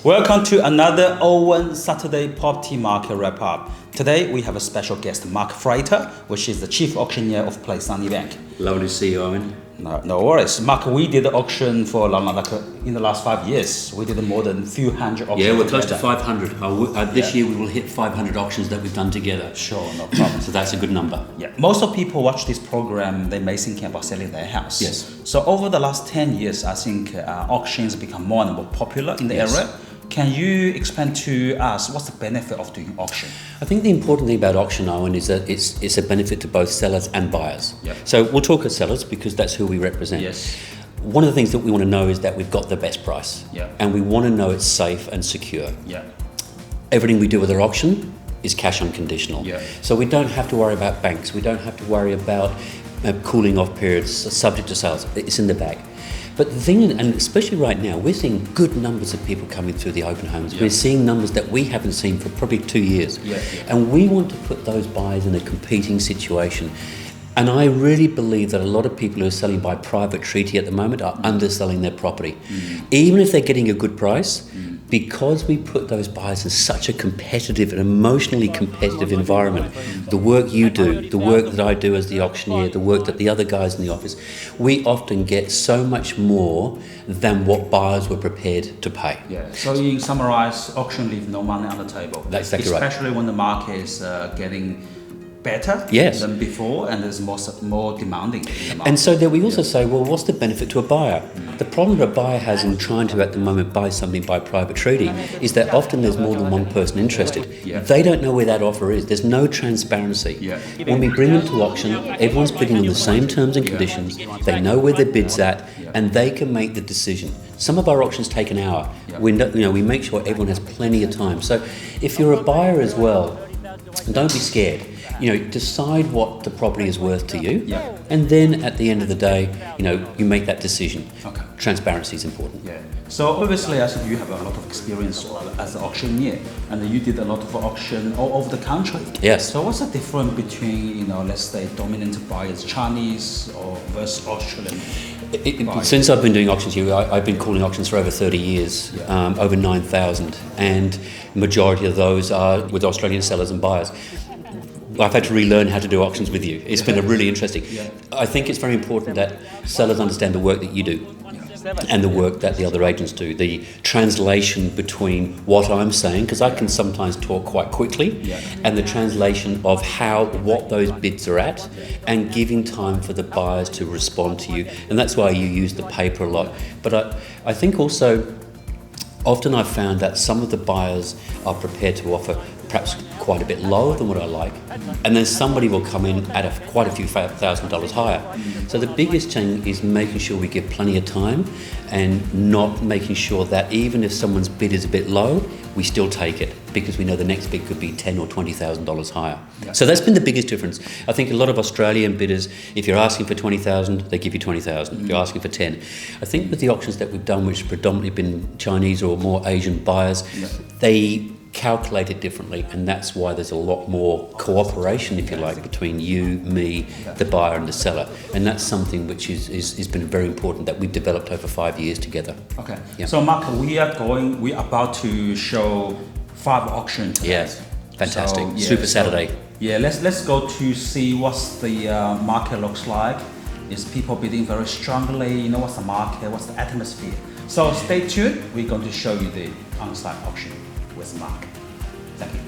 Welcome to another Owen Saturday Property Market Wrap-Up. Today we have a special guest, Mark Frater, which is the Chief Auctioneer of Place Sunnybank. Lovely to see you, Owen. No worries. Mark, we did the auction for in the last 5 years. We did more than a few hundred auctions. Yeah, we're close to 500. This year we will hit 500 auctions that we've done together. Sure, no problem. So that's a good number. Yeah, most of people watch this program, they may think about selling their house. Yes. So over the last 10 years, I think auctions become more and more popular in the area. Can you explain to us what's the benefit of doing auction? I think the important thing about auction, Owen, is that it's a benefit to both sellers and buyers. Yep. So we'll talk as sellers because that's who we represent. Yes. One of the things that we want to know is that we've got the best price. Yeah. And we want to know it's safe and secure. Yeah. Everything we do with our auction is cash unconditional. Yeah. So we don't have to worry about banks. We don't have to worry about cooling off periods subject to sales. It's in the bag. But the thing, and especially right now, we're seeing good numbers of people coming through the open homes. Yeah. We're seeing numbers that we haven't seen for probably 2 years. Yeah. And we want to put those buyers in a competing situation. And I really believe that a lot of people who are selling by private treaty at the moment are underselling their property. Even if they're getting a good price, because we put those buyers in such a competitive and emotionally competitive environment, the work you do, the work that I do as the auctioneer, the work that the other guys in the office, we often get so much more than what buyers were prepared to pay. Yeah. So you summarize, auction leave no money on the table. That's exactly right. Especially when the market is getting better than before and there's more demanding in the market. And so then we also say, well, what's the benefit to a buyer? The problem a buyer has in trying to at the moment buy something by private treaty is that often there's more than one person interested. They don't know where that offer is. There's no transparency. When we bring them to auction, everyone's bidding on the same terms and conditions. They know where their bid's at and they can make the decision. Some of our auctions take an hour. We make sure everyone has plenty of time. So if you're a buyer as well, don't be scared. Decide what the property is worth to you, and then at the end of the day, you make that decision. Okay. Transparency is important. Yeah. So obviously, I think you have a lot of experience as an auctioneer, and you did a lot of auction all over the country. Yes. So what's the difference between, let's say, dominant buyers, Chinese or versus Australian? Since I've been doing auctions here, I've been calling auctions for over 30 years, over 9,000, and majority of those are with Australian sellers and buyers. I've had to relearn how to do auctions with you. It's been really interesting. I think it's very important that sellers understand the work that you do and the work that the other agents do. The translation between what I'm saying, because I can sometimes talk quite quickly, and the translation of what those bids are at, and giving time for the buyers to respond to you. And that's why you use the paper a lot. But I think also, often I've found that some of the buyers are prepared to offer perhaps quite a bit lower than what I like, and then somebody will come in at quite a few $1,000 higher. So the biggest thing is making sure we give plenty of time and not making sure that even if someone's bid is a bit low, we still take it because we know the next bid could be $10,000 or $20,000 higher. So that's been the biggest difference. I think a lot of Australian bidders, if you're asking for 20,000, they give you 20,000. If you're asking for 10, I think with the auctions that we've done, which have predominantly been Chinese or more Asian buyers, they calculate it differently, and that's why there's a lot more cooperation, if you like, between you, me, the buyer and the seller, and that's something which is been very important that we've developed over 5 years together. Okay. So Mark, we are about to show 5 auctions today. Yes, fantastic. Super Saturday. Let's go to see what's the market looks like. Is people bidding very strongly? What's the market? What's the atmosphere? So stay tuned. We're going to show you the on-site auction with Mark. Thank you.